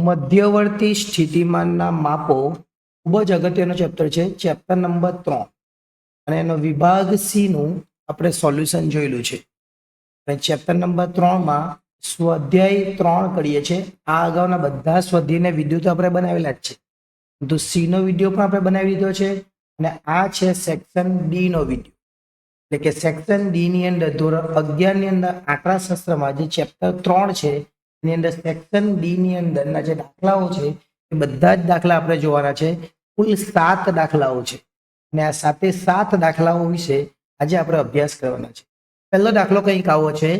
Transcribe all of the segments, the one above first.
મધ્યવર્તી સ્થિતિમાનના માપો ખૂબ જ અગત્યનો ચેપ્ટર છે, ચેપ્ટર નંબર 3 અને એનો વિભાગ સી નું આપણે સોલ્યુશન જોયેલું છે. અને ચેપ્ટર નંબર 3 માં સ્વાધ્યાય 3 કરીએ છીએ. આ અગાઉના બધા સ્વાધ્યાયના વિડીયો તો આપણે બનાવેલા જ છે, તો સી નો વિડીયો પણ આપણે બનાવી દીધો છે અને આ છે સેક્શન ડી નો વિડીયો. એટલે કે સેક્શન ડી ની અંદર ધોરણ 11 ની અંદર આંકડાશાસ્ત્રમાં જે ચેપ્ટર 3 છે એની અંદર સેક્શન ડી ની અંદરના જે દાખલાઓ છે એ બધા જ દાખલા આપણે જોવાના છે. કુલ 7 દાખલાઓ છે અને આ 7 દાખલાઓ વિશે આજે આપણે અભ્યાસ કરવાના છે. પહેલો દાખલો કંઈક આવો છે,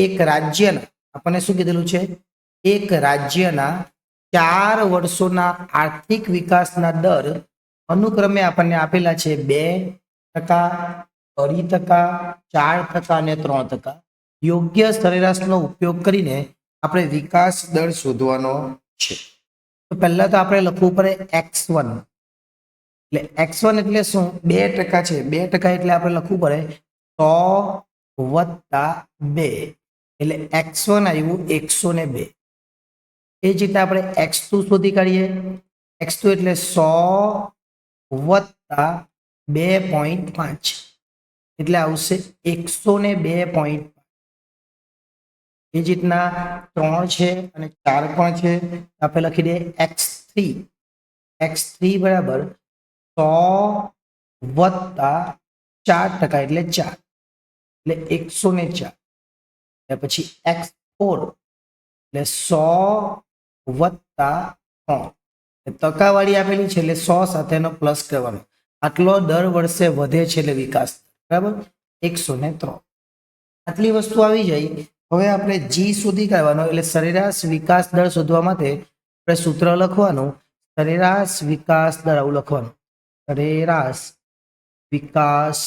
એક રાજ્યના, આપણને શું કીધેલું છે, એક રાજ્યના 4 વર્ષોના આર્થિક વિકાસના દર અનુક્રમે આપણને આપેલા છે 2%, 2.5%, 4% અને 3%. યોગ્ય સરેરાશનો ઉપયોગ કરીને આપણે વિકાસ દર શોધવાનો છે. તો પહેલા તો આપણે લખવું પડે x1. એટલે x1 એટલે શું? 2% છે. 2% એટલે આપણે લખવું પડે 100 + 2 એટલે x1 આવ્યું 102. એ જ રીતે આપણે x2 શોધી કાઢીએ. x2 એટલે 100 + 2.5 એટલે આવશે 102. એ જ રીતના 3 છે અને 4 પણ છે, આપણે લખી દઈએ x3. x3 બરાબર 100 + 4% એટલે 4 એટલે 104. પછી x4 એટલે 100 + 3 ટકાવાળી આપેલી છે એટલે 100 સાથેનો પ્લસ કરવાનો. આટલો દર વર્ષે વધે છે એટલે વિકાસ, બરાબર, 103. આટલી વસ્તુ આવી જાય. હવે આપણે જી શોધી કાઢવાનો, એટલે સરેરાશ વિકાસ દર શોધવા માટે આપણે સૂત્ર લખવાનું, સરેરાશ વિકાસ દર આવું લખવાનું, સરેરાશ વિકાસ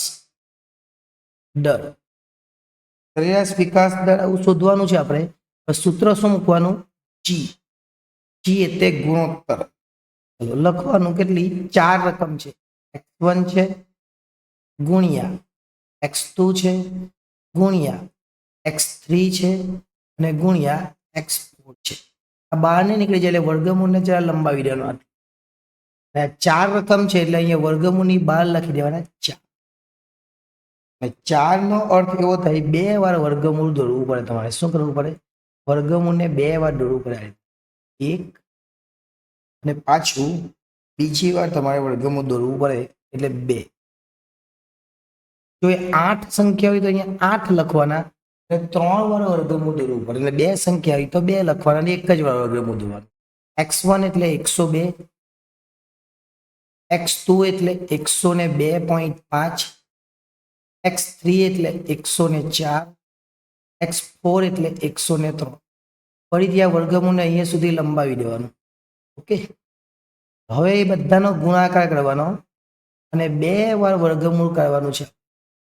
દર. સરેરાશ વિકાસ દર આવું શોધવાનું છે. આપણે સૂત્ર શું મૂકવાનું? જી. જી એટલે ગુણોત્તર. લખવાનું કેટલી? 4 રકમ છે, x1 છે ગુણ્યા x2 છે ગુણ્યા x3 છે અને ગુણ્યા x4 છે. આ બહાર નહીં નીકળી જાય એટલે વર્ગમૂળને જરા લંબાવી દેવાનો. 4 રકમ છે એટલે અહીંયા વર્ગમૂળની બહાર લખી દેવાના 4. 4 નો અર્થ એવો થાય 2 વાર વર્ગમૂળ દોરવું પડે. તમારે શું કરવું પડે? વર્ગમૂળને 2 વાર દોરવું પડે. 1 અને પાછું બીજી વાર તમારે વર્ગમૂળ દોરવું પડે એટલે 2. જો એ 8 સંખ્યા હોય તો અહીંયા 8 લખવાના, 3 વાર વર્ગમૂળ દોરવું પડે. એટલે 2 સંખ્યા હોય તો 2 લખવાના અને 1 જ વાર વર્ગમૂળ દોરવાનું. x1 એટલે 102, x2 એટલે 102.5, x3 એટલે 104, x4 એટલે 103. ફરીથી આ વર્ગમૂળને અહીંયા સુધી લંબાવી દેવાનું. ઓકે, હવે એ બધાનો ગુણાકાર કરવાનો અને 2 વાર વર્ગમૂળ કરવાનું છે.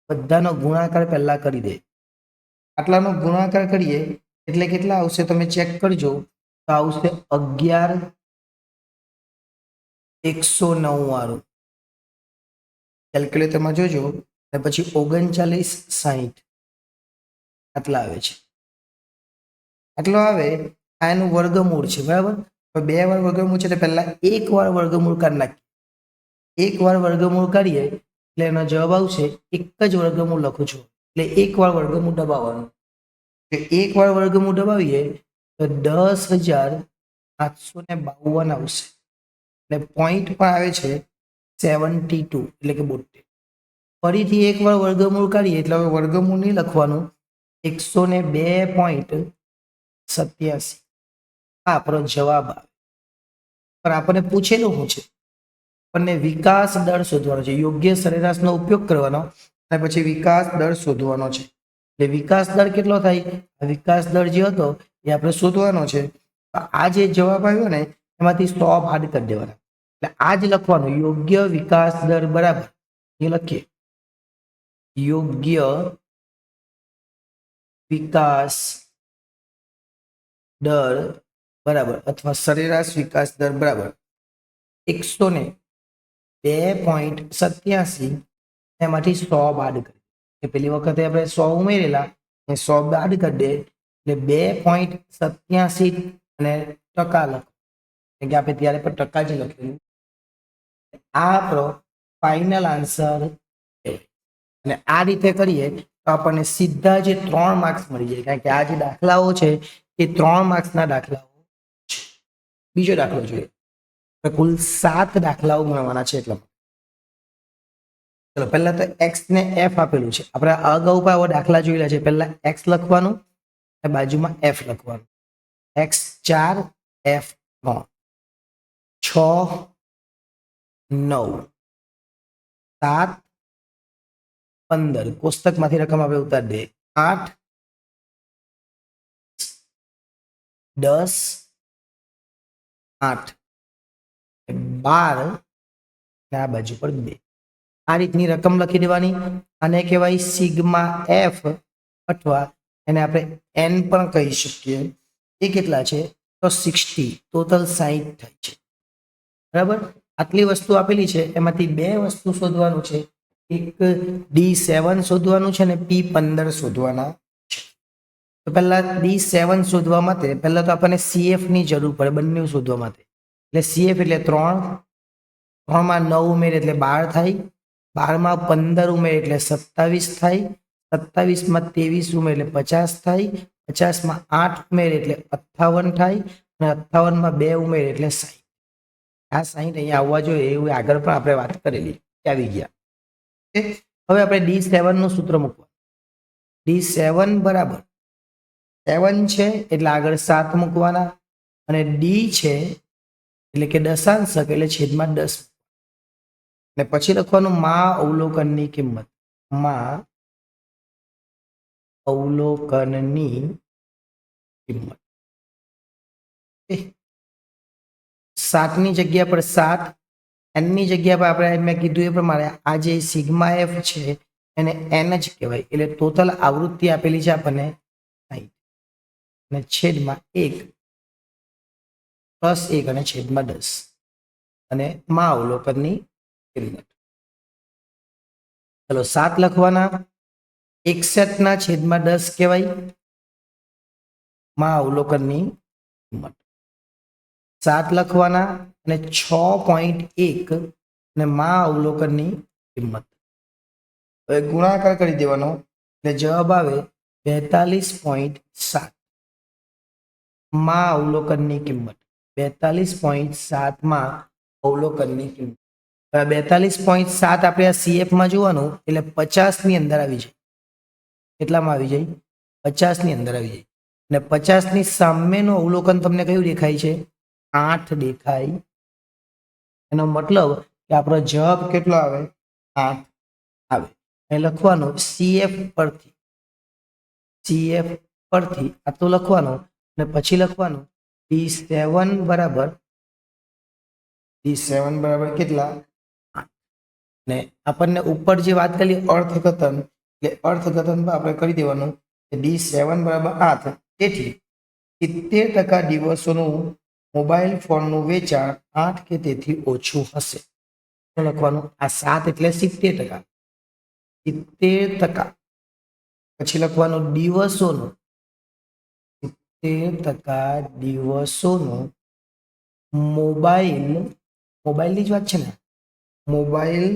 બધાનો ગુણાકાર પહેલા કરી દે. આટલાનો ગુણાકાર કરીએ એટલે કેટલા આવશે તમે ચેક કરજો. તો આવશે 11 109 વાળું. કેલ્ક્યુલેટરમાં જોજો અને પછી 39 60 આટલા આવે છે. આટલો આવે. આ એનું વર્ગમૂળ છે, બરાબર. તો 2 વાર વર્ગમૂળ છે એટલે પહેલા 1 વાર વર્ગમૂળ કરી નાખીએ. 1 વાર વર્ગમૂળ કરીએ એટલે એનો જવાબ આવશે, એક જ વર્ગમૂળ લખું છું એટલે 1 વાર વર્ગમૂળ દબાવવાનું. 1 વાર વર્ગમૂળ દબાવીએ તો 10,852 આવશે. એટલે પોઈન્ટ પણ આવે છે 72 એટલે કે 72. ફરીથી 1 વાર વર્ગમૂળ કરીએ એટલે હવે વર્ગમૂળ નહીં લખવાનું, 102.87. આ આપણો જવાબ આવે. પણ આપણને પૂછેલું શું છે? આપણને વિકાસ દર શોધવાનો છે. યોગ્ય સરેરાશનો ઉપયોગ કરવાનો અને પછી વિકાસ દર શોધવાનો છે. એટલે વિકાસ દર કેટલો થાય? વિકાસ દર જે હતો એ આપણે શોધવાનો છે. આ જે જવાબ આવ્યો ને એમાંથી 100 બાદ કરી દેવાના. એટલે આ જ લખવાનું, યોગ્ય વિકાસ દર બરાબર, એ લખીએ, યોગ્ય વિકાસ દર બરાબર અથવા સરેરાશ વિકાસ દર બરાબર 102.87 એમાંથી 100 બાદ કરીએ. પેલી વખતે આપણે 100 ઉમેરેલા, 100 બાદ કરી દે એટલે 2.87 અને ટકા લખો. કેમ કે આપણે ત્યારે પણ ટકા જ લખેલું. આ આપણો ફાઇનલ આન્સર છે. અને આ રીતે કરીએ તો આપણને સીધા જે 3 માર્ક્સ મળી જાય, કારણ કે આ જે દાખલાઓ છે એ 3 માર્ક્સના દાખલાઓ છે. બીજો દાખલો જોઈએ. કુલ 7 દાખલાઓ ગણવાના છે. એટલે ચલો પહેલા તો x ને f આપેલું છે. આપણે અગાઉ પણ આવા દાખલા જોયેલા છે. પહેલા x લખવાનું અને બાજુમાં f લખવાનું. x 4 f 3 6 9 7 15 કોષ્ટકમાંથી રકમ આપણે ઉતારી દઈએ. 8 10 8 12 અને આ બાજુ પર 2. આ રીતની રકમ લખી દેવાની. આને કહેવાય સિગ્મા એફ, અથવા એને આપણે એન પણ કહી શકીએ. એ કેટલા છે તો 60, ટોટલ 60 થાય છે. બરાબર. આટલી વસ્તુ આપેલી છે, એમાંથી 2 વસ્તુ શોધવાનું છે. એક D7 શોધવાનું છે અને P15 શોધવાના છે. તો પહેલા D7 શોધવા માટે પહેલા તો આપણને CF ની જરૂર પડે બંને શોધવા માટે. એટલે CF એટલે 3, 3 માં 9 ઉમેર એટલે 12 થાય, 12 માં 15 ઉમેર એટલે 27 થાય, 27 માં 23 ઉમેર એટલે 50 થાય, 50 માં 8 ઉમેર એટલે 58 થાય, અને 58 માં 2 ઉમેર એટલે 60. આ 60 અહીંયા આવવા જોઈએ એવું આગળ પણ આપણે વાત કરેલી, આવી ગયા. હવે આપણે D7 નું સૂત્ર મૂકવા. D7 બરાબર 7 છે એટલે આગળ 7 મૂકવાના, અને D છે એટલે કે દશાંશક એટલે છેદમાં 10. અને પછી લખવાનું માં અવલોકનની કિંમત. માં અવલોકનની કિંમત. 7 ની જગ્યા પર 7, n ની જગ્યા પર આપણે મેં કીધું એ પ્રમાણે આ જે સિગ્મા એફ છે એને n જ કહેવાય. એટલે ટોટલ આવૃત્તિ આપેલી છે આપણને 60, અને છેદમાં 1 પ્લસ 1 અને છેદમાં 10, અને માં અવલોકનની કિંમત. ચલો 7 લખવાના. 61 ના છેદમાં 10 કહેવાય માં અવલોકનની કિંમત. 7 લખવાના અને 6.1 અને માં અવલોકનની કિંમત. હવે ગુણાકાર કરી દેવાનો એટલે જવાબ આવે 42.7 માં અવલોકનની કિંમત. 42.7 માં અવલોકનની કિંમત. 42.7 આપણે આ CF માં જોવાનું એટલે 50 ની અંદર આવી જાય. કેટલામાં આવી જાય? 50 ની અંદર આવી જાય. અને 50 ની સામેનું અવલોકન તમને કયું દેખાય છે? 8 દેખાય. એનો મતલબ કે આપણો જવાબ કેટલો આવે? 8 આવે. એ લખવાનું CF પરથી આ તો લખવાનું, અને પછી લખવાનું D7 બરાબર કેટલા? 8. ને આપણને ઉપર જે વાત કરી અર્થઘટન, એટલે અર્થઘટન આપણે કરી દેવાનું કે D7 બરાબર 8. તેથી 70% દિવસોનું મોબાઈલ ફોનનું વેચાણ 8 કે તેથી ઓછું હશે. લખવાનું આ 7 એટલે 70%. 70%. પછી લખવાનું દિવસોનું, 70% દિવસોનું મોબાઈલની જ વાત છે ને, મોબાઈલ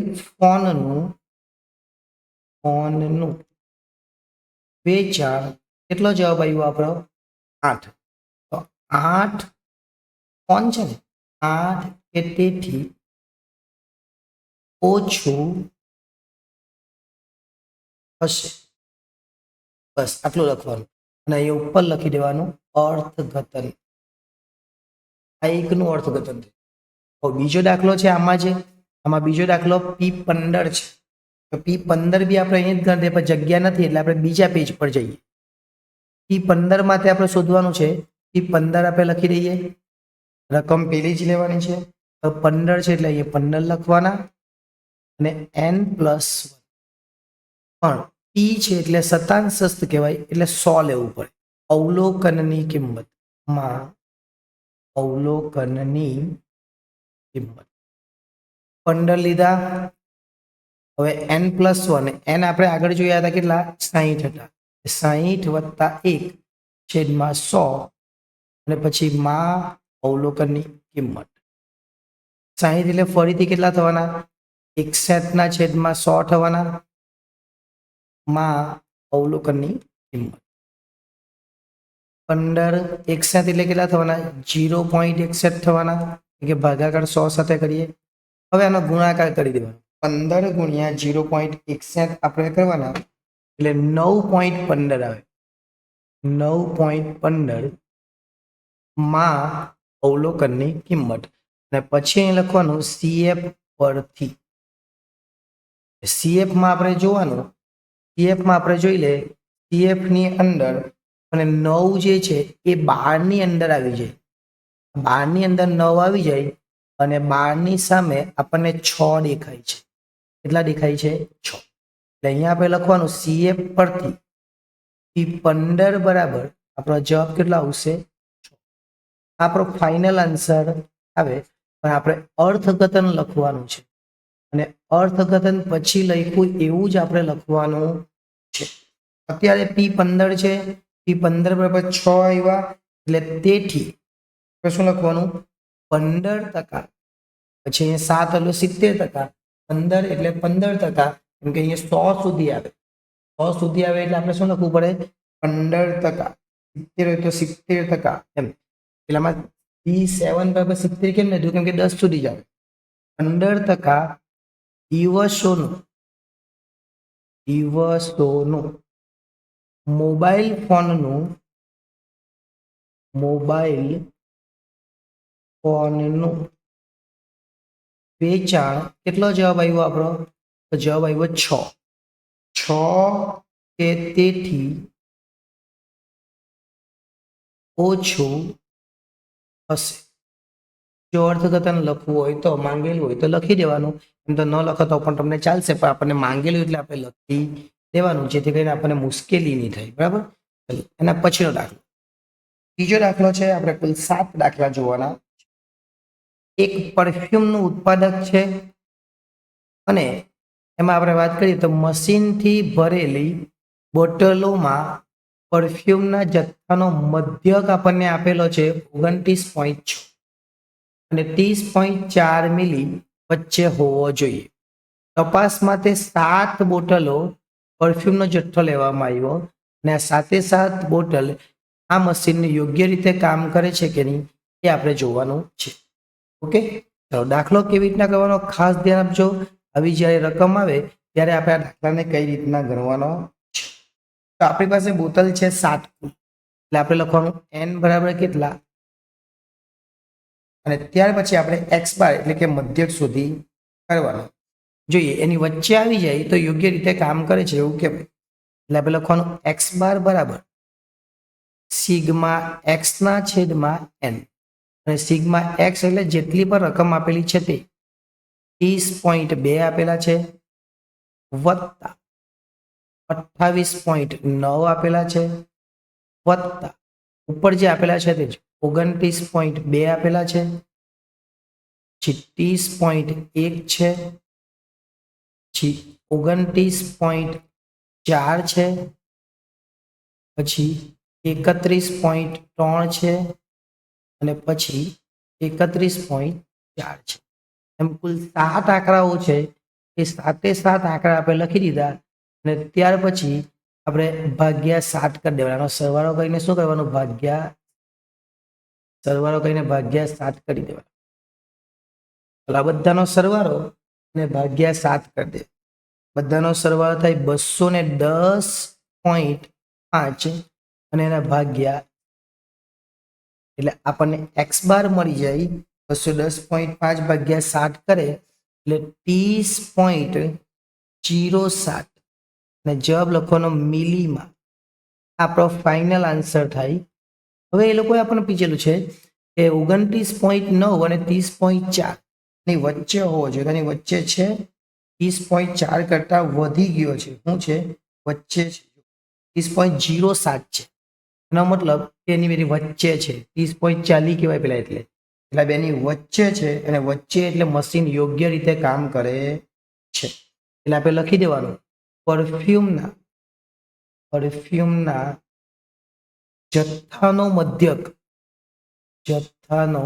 ફોનનું વેચાણ. કેટલો જવાબ આવ્યો આપણો? 8. તો 8 ફોન છે ને, 8 કે તેથી ઓછું હશે. બસ આટલું લખવાનું, અને અહીંયા ઉપર લખી દેવાનું અર્થઘટન. આ એકનું અર્થઘટન છે. બીજો દાખલો છે આમાં બીજો દાખલો P15 છે. તો P15 બી આપણે અહીં જ ગણતરી, પણ જગ્યા નથી એટલે આપણે બીજા પેજ પર જઈએ. P15 માટે આપણે શોધવાનું છે. P15 આપણે લખી દઈએ. રકમ પેલી જ લેવાની છે. 15 છે એટલે અહીંયા 15 લખવાના, અને n+1. પણ P છે એટલે શતાંશસ્થ કહેવાય, એટલે 100 લેવું પડે. અવલોકનની કિંમત. માં અવલોકનની કિંમત 15 લીધા. હવે n+1, n આપણે આગળ જોયા હતા કેટલા? 60 હતા. 60 + 1 છેદમાં 100, અને પછી માં અવલોકનની કિંમત. 60 એટલે ફરીથી કેટલા થવાના? 61/100 થવાના માં અવલોકનની કિંમત. 15 61 એટલે કેટલા થવાના? 0.61 થવાના, કે ભાગાકાર 100 સાથે કરીએ. હવે આનો ગુણાકાર કરી દેવાનો. 15 ગુણ્યા 0.61 આપણે કરવાના એટલે 9.15 આવે. 9.15 માં અવલોકનની કિંમત. અને પછી અહીં લખવાનું CF પરથી. CF માં આપણે જોવાનું, CF માં આપણે જોઈ લે, CF ની અંદર અને 9 જે છે એ 12 ની અંદર આવી જાય. 12 ની અંદર 9 આવી જાય અને 12 ની સામે આપણને 6 દેખાય છે. કેટલા દેખાય છે? 6. એટલે અહીંયા આપણે લખવાનું CF પરથી P15 બરાબર આપણો જવાબ કેટલા આવશે? 6. આપણો ફાઇનલ આન્સર આવે, પણ આપણે અર્થઘટન લખવાનું છે અને અર્થઘટન પછી લખ્યું એવું જ આપણે લખવાનું છે. અત્યારે P15 છે, P15 બરાબર 6 આવ્યા એટલે તેથી આપણે શું લખવાનું? 15%. પછી અહીંયા 7 એટલે 70%, 15 એટલે 15%, કેમ કે અહીંયા 100 સુધી આવે. 100 સુધી આવે એટલે આપણે શું લખવું પડે? 15%. 70 હોય તો 70% એમ. પેલામાં P7 બરાબર 70 કેમ લીધું? કેમ કે 10 સુધી જ આવે. 15% દિવસોનું મોબાઈલ ફોનનું વેચાણ. કેટલો જવાબ આવ્યો આપણો? તો જવાબ આવ્યો 6. 6 કે તેથી ઓછું હશે. જો અર્થઘટન લખવું હોય તો, માંગેલું હોય તો લખી દેવાનું. એમ તો ન લખો તો પણ તમને ચાલશે, પણ આપણને માંગેલું એટલે આપણે લખી દેવાનું, જેથી કરીને આપણને મુશ્કેલી નહીં થાય. બરાબર? ચલો એના પછીનો દાખલો. બીજો દાખલો છે, આપણે કુલ 7 દાખલા જોવાના. એક પરફ્યુમનું ઉત્પાદક છે અને એમાં આપણે વાત કરીએ તો મશીનથી ભરેલી બોટલોમાં પરફ્યુમના જથ્થાનો મધ્યક આપણને આપેલો છે 29.6 અને 30.4 મિલી વચ્ચે હોવો જોઈએ. તપાસમાં તે 7 બોટલો પરફ્યુમનો જથ્થો લેવામાં આવ્યો અને આ 7 બોટલ આ મશીનને યોગ્ય રીતે કામ કરે છે કે નહીં એ આપણે જોવાનું છે. ઓકે, તો દાખલો કેવી રીતના કરવાનો ખાસ ધ્યાન આપજો. આવી જ્યારે રકમ આવે ત્યારે આપણે આ દાખલાને કઈ રીતના ગણવાનો છે. તો આપણી પાસે બોટલ છે 7, એટલે આપણે લખવાનું n બરાબર કેટલા, અને ત્યાર પછી આપણે x બાર એટલે કે મધ્યક સુધી કરવાનું. જોઈએ એની વચ્ચે આવી જાય તો યોગ્ય રીતે કામ કરે છે એવું કહેવાય. એટલે આપણે લખવાનું x બાર બરાબર સિગ્મા x ના છેદમાં n, અને સિગ્મા x એટલે જેટલી પણ રકમ આપેલી છે તે 30.2 આપેલા છે વત્તા 28.9 આપેલા છે વત્તા ઉપર જે આપેલા છે તે 29.2 આપેલા છે, પછી 30.1 છે, પછી 29.4 છે, પછી 31.3 છે અને પછી 31.4 છે. એમ કુલ 7 આંકડાઓ છે. એ 7 આંકડા આપણે લખી દીધા અને ત્યાર પછી આપણે ભાગ્યા 7 કરી દેવાનો. સરવાળો કરીને શું કરવાનું? સરવાળો કરીને ભાગ્યા 7 કરી દેવાનો. આ બધાનો સરવાળો અને ભાગ્યા 7 કરી દે. બધાનો સરવાળો થાય 210.5 અને એના ભાગ્યા, એટલે આપણને x બાર મળી જાય 210.5 ભાગ્યા 7 કરે એટલે 30.07 અને જવાબ લખવાનો મિલીમાં. આપણો ફાઇનલ આન્સર થાય. હવે એ લોકોએ આપણને પૂછેલું છે કે 29.9 અને 30.4 ની વચ્ચે હોવો જોઈએ. એની વચ્ચે છે 30.4 કરતા વધી ગયો છે. શું છે? વચ્ચે છે. 30.07 છે. એનો મતલબ કે એની બેની વચ્ચે છે. 30.40 કહેવાય પેલા, એટલે બેની વચ્ચે છે અને વચ્ચે એટલે મશીન યોગ્ય રીતે કામ કરે છે. એટલે આપણે લખી દેવાનું પરફ્યુમના જથ્થાનો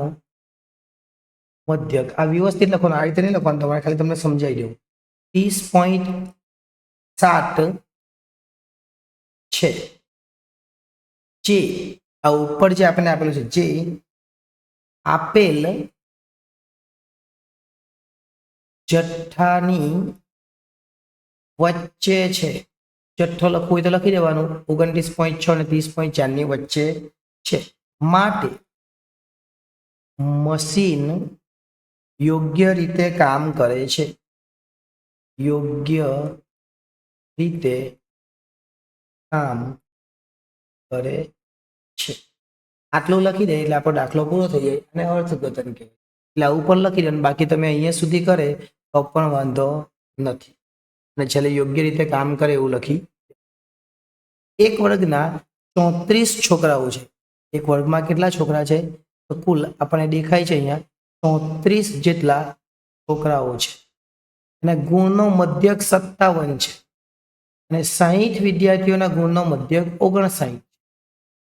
મધ્યક આ વ્યવસ્થિત લખવાનું, આ રીતે નહીં લખવાનું તમારે, ખાલી તમને સમજાવી દઉં. 30.7 છે. જે આ ઉપર જે આપણને આપેલું છે, જે આપેલ જથ્થાની વચ્ચે છે. જથ્થો લખવું હોય તો લખી દેવાનું, 29.6 અને 30.4 ની વચ્ચે છે. માટે મશીન યોગ્ય રીતે કામ કરે છે. યોગ્ય રીતે કામ કરે છે. આટલું લખી દે એટલે આપણો દાખલો પૂરો થઈ જાય અને અર્થઘટન કહેવાય. એટલે આવું પણ લખી દે, બાકી તમે અહીંયા સુધી કરે તો પણ વાંધો નથી. અને છેલ્લે યોગ્ય રીતે કામ કરે એવું લખી. એક વર્ગના 34 છોકરાઓ છે. એક વર્ગમાં કેટલા છોકરા છે? તો કુલ આપણને દેખાય છે અહીંયા 34 જેટલા છોકરાઓ છે. અને ગુણનો મધ્યક 57 છે. અને 60 વિદ્યાર્થીઓના ગુણનો મધ્યક 59.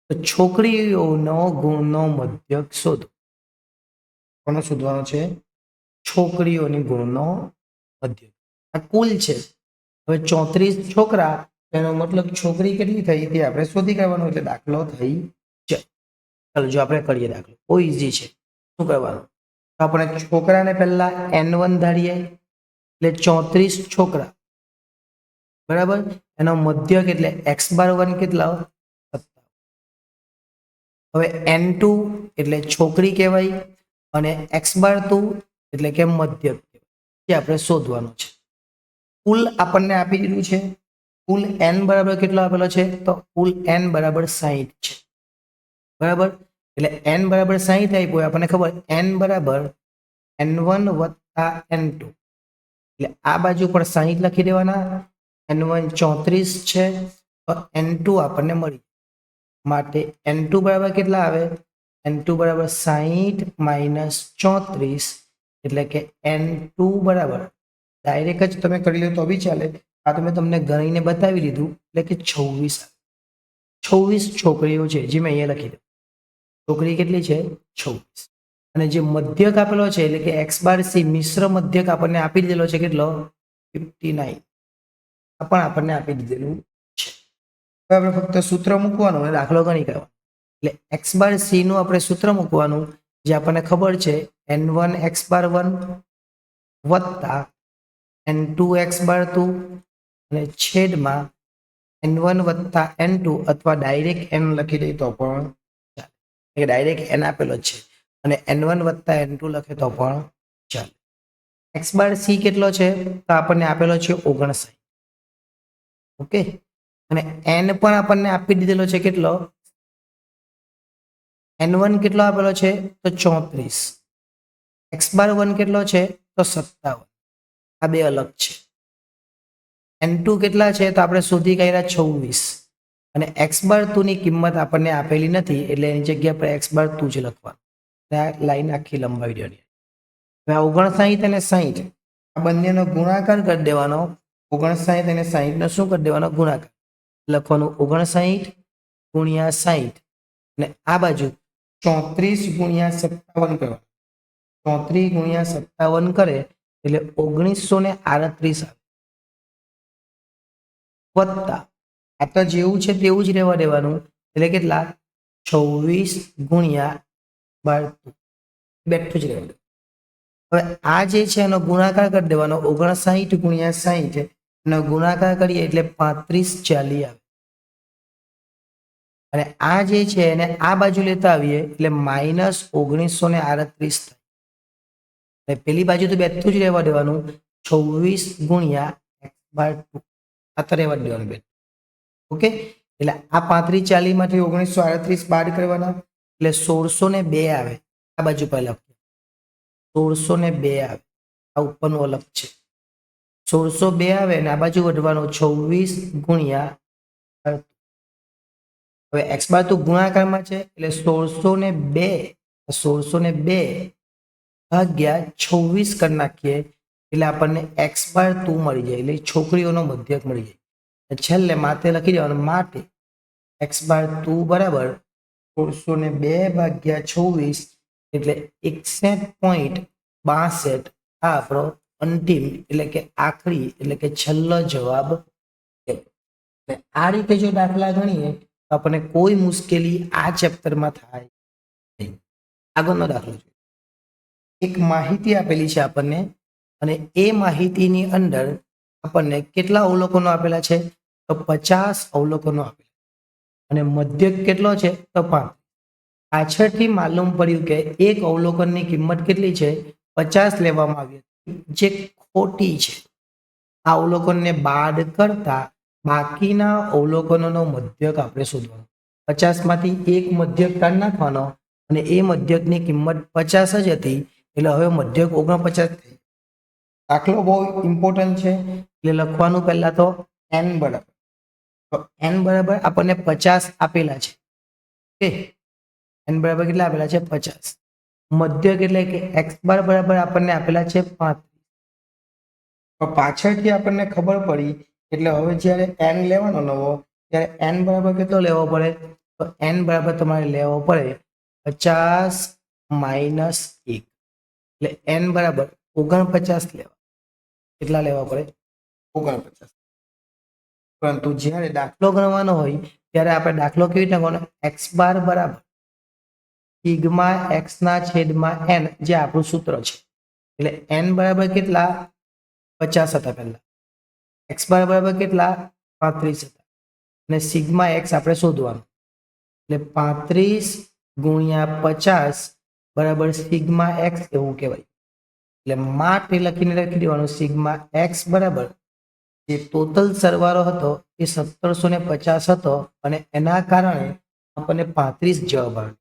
તો છોકરીઓનો ગુણનો મધ્યક શોધો. કોનો શોધવાનો છે? છોકરીઓની ગુણનો મધ્યક. આ કુલ છે. હવે 34 છોકરા, એનો મતલબ છોકરી કેટલી થઈ તે આપણે શોધી કાઢવાનું, એટલે દાખલો થઈ જાય. ચાલો જો આપણે કરીએ દાખલો, બહુ ઈઝી છે. શું કરવાનું? તો આપણે છોકરાને પહેલા n1 ધારીએ, એટલે 34 છોકરા બરાબર. એનો મધ્યક એટલે x⁻1 કેટલા? 57. હવે n2 એટલે છોકરી કહેવાય અને x⁻2 એટલે કે મધ્યક કહેવાય. જે આપણે શોધવાનું છે. કુલ આપણને આપી દીધું છે. કુલ n બરાબર કેટલો આપેલો છે? તો કુલ n બરાબર 60 છે. બરાબર. એટલે n બરાબર 60 આપ્યો, આપણને ખબર n બરાબર n1 વત્તા n2. એટલે આ બાજુ પર 60 લખી દેવાના. n1 34 છે તો n2 આપણને મળી. માટે n2 બરાબર કેટલા આવે? n2 બરાબર 60 માઇનસ 34, એટલે કે n2 બરાબર ડાયરેક્ટ જ તમે કરી લો તો બી ચાલે. આ તો મેં તમને ગણીને બતાવી દીધું, એટલે કે 26. 26 છોકરીઓ છે, જે મેં અહીંયા લખી દઉં. છોકરી કેટલી છે? 26. અને જે મધ્યક આપેલો છે, એટલે કે x⁻c મિશ્ર મધ્યક આપણને આપી દીધેલો છે કેટલો? 59. આ પણ આપણને આપી દીધેલું છે. હવે આપણે ફક્ત સૂત્ર મૂકવાનું અને દાખલો ગણી કાઢવાનો. એટલે x⁻c નું આપણે સૂત્ર મૂકવાનું, જે આપણને ખબર છે n1 x⁻1 વત્તા n2 x⁻2 અને છેદમાં n1 વત્તા n2, અથવા ડાયરેક્ટ n લખી દઈએ તો પણ ચાલે. ડાયરેક્ટ n આપેલો છે અને n1 વત્તા n2 લખે તો પણ ચાલે. x⁻c કેટલો છે? તો આપણને આપેલો છે 59. ઓકે. અને n પણ આપણને આપી દીધેલો છે કેટલો? n1 કેટલો આપેલો છે? તો 34. x⁻1 કેટલો છે? તો 57. આ બે અલગ છે. n2 કેટલા છે? તો આપણે શોધી કાઢ્યા 26. અને x⁻2 ની કિંમત આપણને આપેલી નથી, એટલે એની જગ્યા પર x⁻2 જ લખવાનું. આ લાઈન આખી લંબાવી દેવાની. હવે 59 અને 60 આ બંનેનો ગુણાકાર કરી દેવાનો. 59 અને 60 નો શું કરી દેવાનો? ગુણાકાર. લખવાનું 59 ગુણ્યા 60, અને આ બાજુ 34 ગુણ્યા 57 કરવાનું. 34 ગુણ્યા 57 કરે એટલે 1938 આવે. વત્તા આ તો જેવું છે તેવું જ રહેવા દેવાનું, એટલે કેટલા? 26 ગુણ્યા 12 બેઠું જ રહેવાનું. હવે આ જે છે એનો ગુણાકાર કરી દેવાનો. 59 ગુણ્યા 60 એનો ગુણાકાર કરીએ એટલે 3540 આવે. અને આ જે છે એને આ બાજુ લેતા આવીએ એટલે માઇનસ 1938 થાય. પેલી બાજુ તો બેઠું જ રહેવા દેવાનું. 26 ગુણ્યા x/2 આ તો રહેવા દેવાનું બેઠું. ઓકે. એટલે આ 3540 માંથી 1938 બાદ કરવાના, એટલે 1602 આવે. આ બાજુ પહેલા 1602 આવે. આ ઉપરનું અલગ છે. 1602 આવે ને આ બાજુ વધવાનું 26 ગુણ્યા. હવે x/2 ગુણાકારમાં છે એટલે 1602 ભાગ્યા 26 કરી નાખીએ એટલે આપણને x/2 મળી જાય. એટલે છોકરીઓનો મધ્યક મળી જાય. છેલ્લે માથે લખી દેવાનું, માટે x/2 બરાબર 1602 ભાગ્યા 26 એટલે 61.8 62 આ આપણો અંતિમ એટલે કે આખરી એટલે કે છેલ્લો જવાબ છે. અને આ રીતે જો દાખલા ગણીએ તો આપણને કોઈ મુશ્કેલી આ ચેપ્ટરમાં થાય નહીં. આગળનો દાખલો જોઈએ. એક માહિતી આપેલી છે આપણને અને એ માહિતીની અંદર આપણને કેટલા અવલોકનો આપેલા છે? તો 50 અવલોકનો આપેલા અને મધ્યક કેટલો છે? તો 5. પાછળથી માલુમ પડ્યું કે એક અવલોકનની કિંમત કેટલી છે? 50 લેવામાં આવી હતી, જે ખોટી છે. આ અવલોકનને બાદ કરતા બાકીના અવલોકનોનો મધ્યક આપણે શોધવાનો. 50 માંથી એક મધ્યક કાઢી નાખવાનો અને એ મધ્યકની કિંમત 50 જ હતી, એટલે હવે મધ્યક 49 થઈ. દાખલો બહુ ઇમ્પોર્ટન્ટ છે એટલે લખવાનું પહેલા તો n બરાબર. તો n બરાબર આપણને 50 આપેલા છે. ઓકે, n બરાબર કેટલા આપેલા છે? 50. મધ્યક એટલે કે x બાર બરાબર આપણને આપેલા છે 35. તો પાછળથી આપણને ખબર પડી એટલે હવે જ્યારે n લેવાનો નવો ત્યારે n બરાબર કેટલો લેવો પડે? તો n બરાબર તમારે લેવો પડે 50 માઇનસ 1 એટલે n બરાબર 49 લેવા. કેટલા લેવા પડે? 49. પરંતુ જ્યારે દાખલો ગણવાનો હોય ત્યારે આપણે દાખલો કેવી રીતે ગણવાનો? x બાર બરાબર સિગ્મા x ના છેદમાં n, જે આપણું સૂત્ર છે. એટલે n બરાબર કેટલા? 50 હતા પહેલા. x બાર બરાબર કેટલા? 35 હતા. અને સિગ્મા x આપણે શોધવાનું. એટલે 35 ગુણ્યા 50 બરાબર સિગ્મા x એવું કહેવાય. એટલે માટે લખી દેવાનું સિગ્મા x બરાબર જે ટોટલ સરવાળો હતો એ 1750 હતો અને એના કારણે આપણને 35 જવાબ આવ્યો.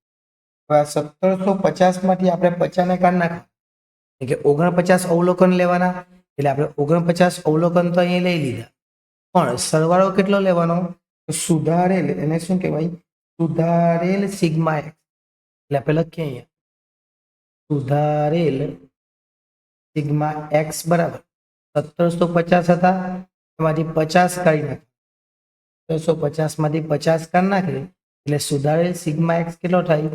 હવે આ 1750 માંથી આપણે 50 ને કાઢી નાખવા એટલે 49 અવલોકન લેવાના. એટલે આપણે 49 અવલોકન તો અહીંયા લઈ લીધા, પણ સરવાળો કેટલો લેવાનો? સુધારેલ, એને શું કહેવાય? સુધારેલ સિગ્મા x. એટલે આપણે લખીએ અહીંયા સુધારેલ સિગ્મા x બરાબર 1750 હતા, એમાંથી 50 કાઢી નાખે. 1750 માંથી 50 કાઢી નાખે એટલે સુધારેલ સિગ્મા x કેટલો થાય?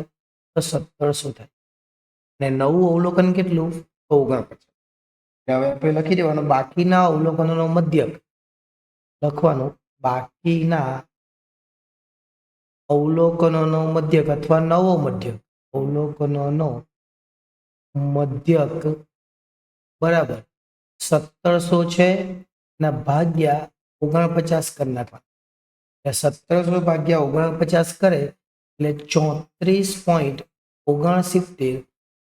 તો 1700 થાય. અને નવું અવલોકન કેટલું? 49. હવે આપણે લખી દેવાનું બાકીના અવલોકનોનો મધ્યક. લખવાનું બાકીના અવલોકનોનો મધ્યક અથવા નવો મધ્યક. અવલોકનોનો મધ્યક બરાબર 1700 છે ના ભાગ્યા 49 કરી નાખવા. 1700 ભાગ્યા 49 કરે એટલે 34.69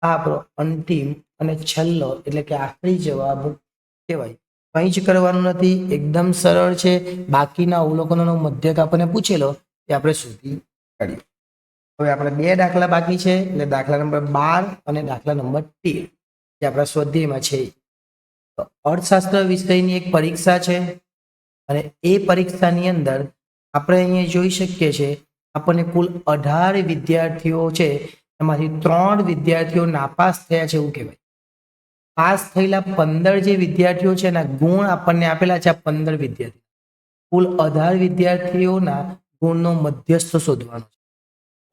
આપણો અંતિમ અને છેલ્લો એટલે કે આખરી જવાબ કહેવાય. કંઈ જ કરવાનું નથી, એકદમ સરળ છે. બાકીના અવલોકનોનો મધ્યક આપણને પૂછેલો તે આપણે શોધી કાઢીએ. હવે આપણે 2 દાખલા બાકી છે, એટલે દાખલા નંબર 12 અને દાખલા નંબર 13 જે આપણા સ્વાધ્યાયમાં છે. તો અર્થશાસ્ત્ર વિષયની એક પરીક્ષા છે અને એ પરીક્ષાની અંદર આપણે અહીંયા જોઈ શકીએ છીએ આપણને કુલ 18 વિદ્યાર્થીઓ છે, એમાંથી 3 વિદ્યાર્થીઓ નાપાસ થયા છે એવું કહેવાય. પાસ થયેલા 15 જે વિદ્યાર્થીઓ છે એના ગુણ આપણને આપેલા છે. આ 15 વિદ્યાર્થી કુલ 18 વિદ્યાર્થીઓના ગુણનો મધ્યસ્થ શોધવાનો છે.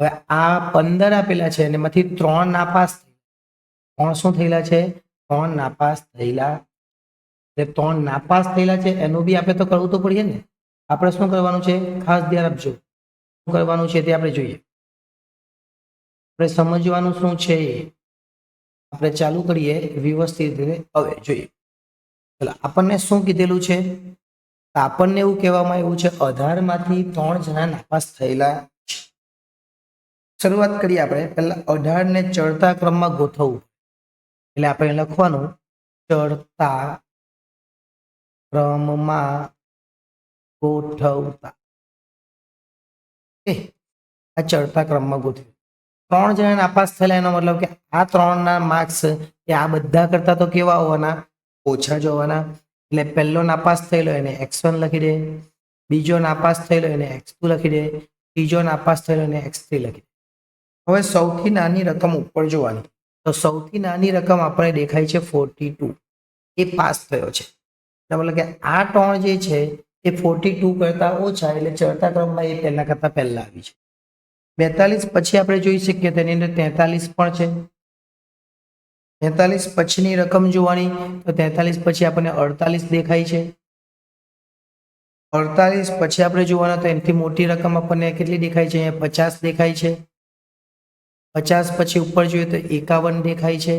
હવે આ 15 આપેલા છે અને એમાંથી 3 નાપાસ થયેલા. 3 શું થયેલા છે? 3 નાપાસ થયેલા. એટલે 3 નાપાસ થયેલા છે એનું બી આપણે તો કરવું તો પડે ને. આપણે શું કરવાનું છે? ખાસ ધ્યાન આપજો. શું કરવાનું છે તે આપણે જોઈએ. આપણે સમજવાનું શું છે આપણે ચાલુ કરીએ વ્યવસ્થિત રીતે. હવે જોઈએ ચલો આપણને શું કીધેલું છે? આપણને એવું કહેવામાં આવ્યું છે 18 માંથી 3 જણા નાપાસ થયેલા છે. શરૂઆત કરીએ આપણે પહેલા 18 ને ચડતા ક્રમમાં ગોઠવવું. એટલે આપણે લખવાનું ચડતા ક્રમમાં ગોઠવતા. આ ચડતા ક્રમમાં ગોઠવ્યું. 3 જણા નાપાસ થયેલા એનો મતલબ કે આ 3 ના માર્ક્સ એ આ બધા કરતા તો કેવા હોવાના? ઓછા જ હોવાના. એટલે પહેલો નાપાસ થયેલો એને x1 લખી દે, બીજો નાપાસ થયેલો એને x2 લખી દે, ત્રીજો નાપાસ થયેલો એને x3 લખી દે. હવે સૌથી નાની રકમ ઉપર જોવાની. તો સૌથી નાની રકમ આપણે દેખાય છે 42. એ પાસ થયો છે. મતલબ કે આ 3 જે છે એ 42 કરતા ઓછા, એટલે ચડતા ક્રમમાં એ પહેલા કરતા પહેલા આવી છે. 42 પછી આપણે જોઈ શકીએ તેની અંદર 43 પણ છે. 43 પછીની રકમ જોવાની તો 43 પછી આપણને 48 દેખાય છે. 48 પછી આપણે જોવાના તો એનાથી મોટી રકમ આપણને કેટલી દેખાય છે? અહીંયા 50 દેખાય છે. 50 પછી ઉપર જોઈએ તો 51 દેખાય છે.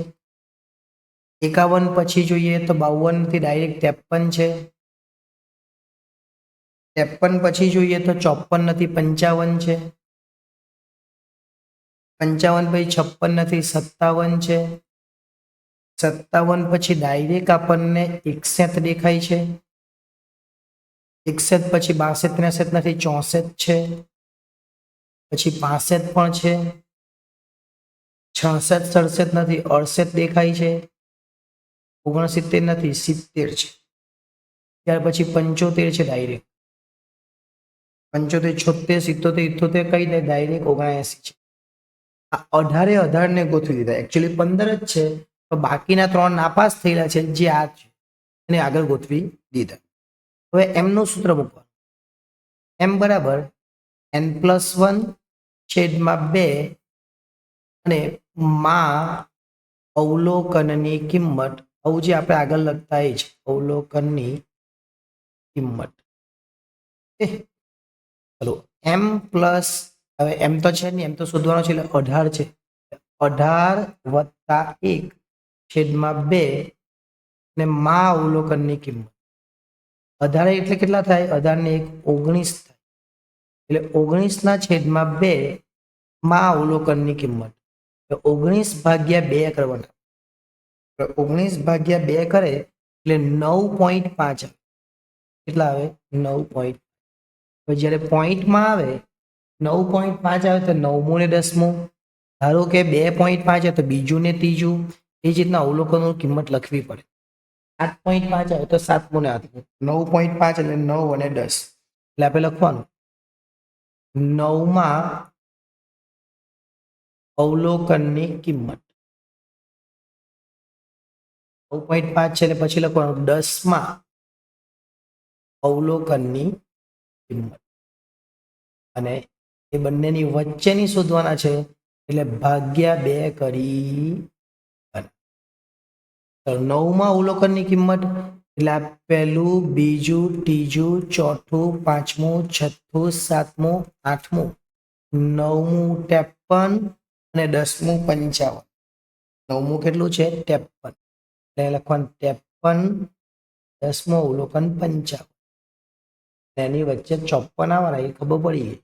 51 પછી જોઈએ તો 52 થી ડાયરેક્ટ 53 છે. 53 પછી જોઈએ તો 54 નથી 55 છે. 55 પછી 56 નથી 57 છે. 57 પછી ડાયરેક્ટ આપણને 61 દેખાય છે. 61 પછી 62 63 નથી 64 છે. પછી 65 પણ છે. 66 67 નથી 68 દેખાય છે. 69 નથી 70 છે. ત્યાર પછી 75 છે ડાયરેક્ટ 75 76 77 78 કઈ નહીં ડાયરેક્ટ 79 છે. આ 18 ને ગોઠવી દીધા. એકચ્યુઅલી 15 જ છે તો બાકીના 3 નાપાસ થયેલા છે જે આ છે એને આગળ ગોઠવી દીધા. હવે m નું સૂત્ર મૂકવાનું. m બરાબર n+1 છેદમાં 2 અને માં અવલોકનની કિંમત આવું જે આપણે આગળ લખતા એ છે અવલોકનની કિંમત. ચલો m પ્લસ હવે m તો છે નહીં, m તો શોધવાનો છે એટલે 18 છે. 18 વત્તા 1 છેદમાં 2 અને માં અવલોકનની કિંમત. 18 એટલે કેટલા થાય? 18 ને 1 19 થાય. એટલે 19 ના છેદમાં 2 માં અવલોકનની કિંમત. 19 ભાગ્યા 2 કરવાના. 19 ભાગ્યા 2 કરે એટલે 9.5 આવે. કેટલા આવે? 9. હવે જ્યારે પોઈન્ટમાં આવે 9.5 આવે તો 9મું ને 10મું. ધારો કે 2.5 આવે તો બીજું ને ત્રીજું. એ જ રીતના અવલોકનોની કિંમત લખવી પડે. 8.5 આવે તો 7મું ને 8મું. 9.5 એટલે 9 અને 10 એટલે આપણે લખવાનું 9માં અવલોકનની કિંમત 9.5 છે એટલે પછી લખવાનું 10માં અવલોકનની કિંમત અને એ બંનેની વચ્ચેની શોધવાના છે એટલે ભાગ્યા 2 કરી 9માં અવલોકનની કિંમત એટલે પહેલું બીજું ત્રીજું ચોથું પાંચમું છઠ્ઠું સાતમું આઠમું 9મું 53 અને 10મું 55. 9મું કેટલું છે? 53 એટલે લખવાનું 53 10મું અવલોકન 55 એની વચ્ચે 54 આવવાના એ ખબર પડી ગઈ.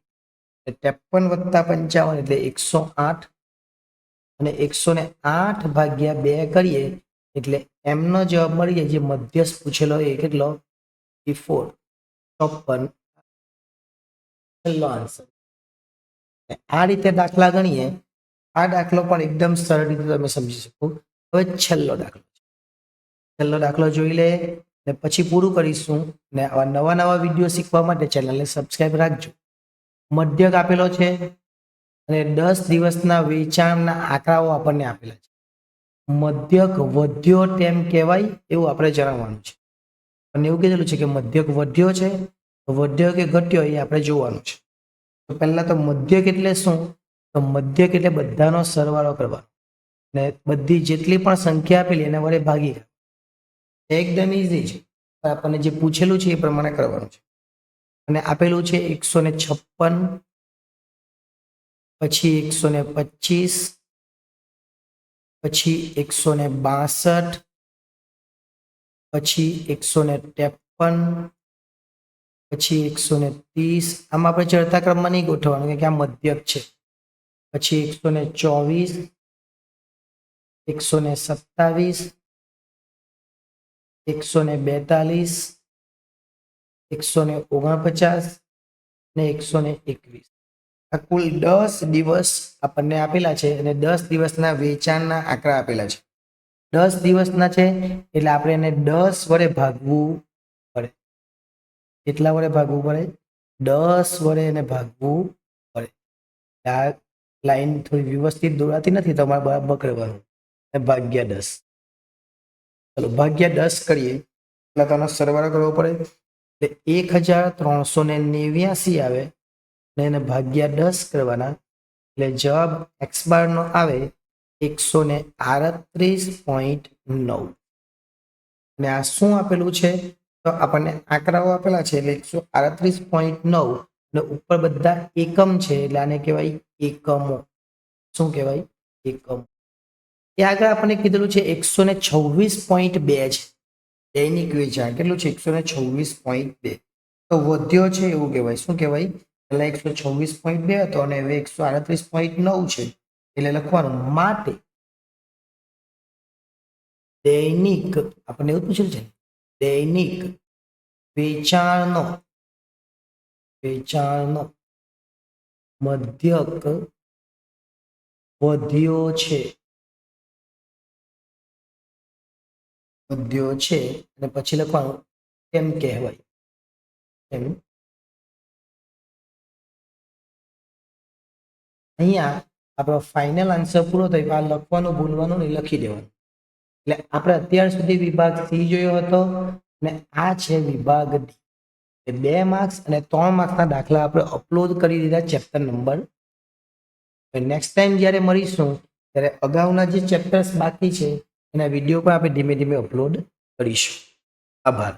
53 વત્તા 55 એટલે 108 અને 108 ભાગ્યા 2 કરીએ એટલે m નો જવાબ મળી જાય જે મધ્યસ્થ પૂછેલો એ કેટલો? 54. 54 છેલ્લો આન્સર. આ રીતે દાખલા ગણીએ. આ દાખલો પણ એકદમ સરળ રીતે તમે સમજી શકો. હવે છેલ્લો દાખલો જોઈ લે ને પછી પૂરું કરીશું. ને આવા નવા વિડીયો શીખવા માટે ચેનલને સબસ્ક્રાઇબ રાખજો. મધ્યક આપેલો છે અને 10 દિવસના વેચાણના આંકડાઓ આપણને આપેલા છે. મધ્યક વધ્યો તેમ કહેવાય એવું આપણે જણાવવાનું છે. અને એવું કીધેલું છે કે મધ્યક વધ્યો છે, વધ્યો કે ઘટ્યો એ આપણે જોવાનું છે. તો પહેલા તો મધ્યક એટલે શું? તો મધ્યક એટલે બધાનો સરવાળો કરવાનો ને બધી જેટલી પણ સંખ્યા આપેલી એના વડે ભાગી એકદમ ઈઝી છે. આપણને જે પૂછેલું છે એ પ્રમાણે કરવાનું છે. અને આપેલું છે 156 પછી 125 પછી 162 પછી 153 પછી 130. આમાં આપણે ચડતા ક્રમમાં નહીં ગોઠવવાનું કે આ મધ્યક છે. પછી 124 127 142 149 ને 121. આ કુલ 10 દિવસ આપણને આપેલા છે અને 10 દિવસના વેચાણના આંકડા આપેલા છે. 10 દિવસના છે એટલે આપણે એને 10 વડે ભાગવું પડે. કેટલા વડે ભાગવું પડે? 10 વડે એને ભાગવું પડે. આ લાઈન થોડી વ્યવસ્થિત દોરાતી નથી, તમારે બરાબર કરવાનું. ભાગ્યા 10. ચલો ભાગ્યા 10 કરીએ એટલે તેનો સરવાળો કરવો પડે એટલે 1389 આવે અને એને ભાગ્યા 10 કરવાના એટલે જવાબ x બાર નો આવે 138.9 અને આ શું આપેલું છે તો આપણને આંકડાઓ આપેલા છે એટલે 138.9 અને ઉપર બધા એકમ છે એટલે આને કહેવાય એકમો. શું કહેવાય? એકમ. ત્યાં આગળ આપણને કીધેલું છે 126.2 છે દૈનિક વેચાણ. કેટલું છે? 126.2. તો વધ્યો છે એવું કહેવાય. શું કહેવાય? પહેલા 126.2 હતો અને હવે 138.9 છે એટલે લખવાનું માટે દૈનિક, આપણને એવું પૂછેલું છે દૈનિક વેચાણનો મધ્યક વધ્યો છે અને પછી લખવાનું કેમ કહેવાય. એમ અહીંયા આપણો ફાઇનલ આન્સર પૂરો થયો. આ લખવાનું ભૂલવાનું નહીં, લખી દેવાનું. એટલે આપણે અત્યાર સુધી વિભાગ સી જોયો હતો અને આ છે વિભાગ ડી. 2 માર્ક્સ અને 3 માર્ક્સના દાખલા આપણે અપલોડ કરી દીધા ચેપ્ટર નંબર. નેક્સ્ટ ટાઈમ જ્યારે મળીશું ત્યારે અગાઉના જે ચેપ્ટર્સ બાકી છે એના વિડીયો પણ આપણે ધીમે ધીમે અપલોડ કરીશું. આભાર.